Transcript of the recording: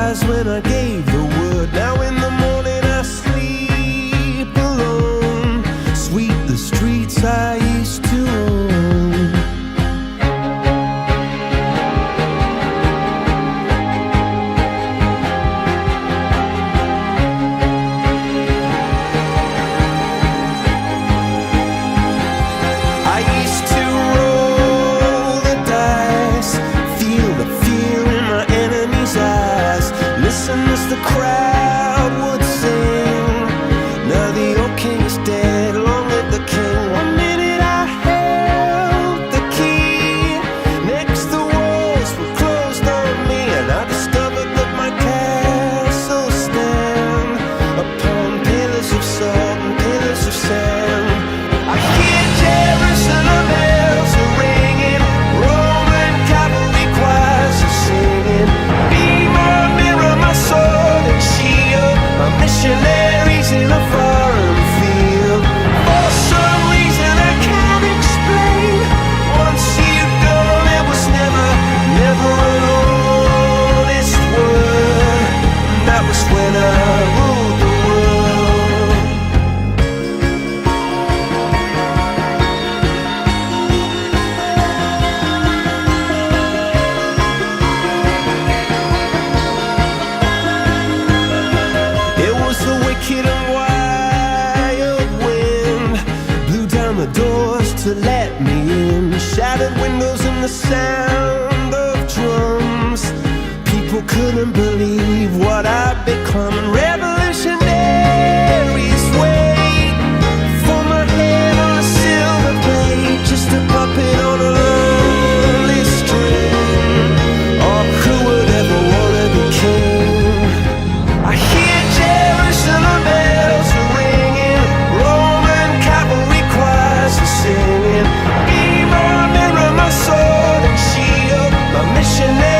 eyes when I gave the word. Now in the morning I sleep alone. Sweep the streets I used to own. I used to roll the dice, feel the fear in my enemy's eyes, listen as the crowd would sing. Now the old king is dead, long live the king. One minute I held the key, next the walls were closed on me, and I discovered that my castle stand upon pillars of salt and pillars of sand. I hear Jerusalem bells are ringing, Roman cavalry choirs are singing. Be my mirror, my sword and shield, my missionaries in a foreign field. For some reason I can't explain, once you've gone it was never, never an honest word. That was when I ruled the world. It was the wicked and wild wind, blew down the doors to let me in, shattered windows and the sound of drums. People couldn't believe what I'd become, and revolutionaries wait for my head on a silver plate, just a puppet on a lonely string. Oh, who would ever wanna be king? I hear Jerusalem bells are ringing, Roman cavalry choirs are singing. Be my mirror, my sword and shield, my missionary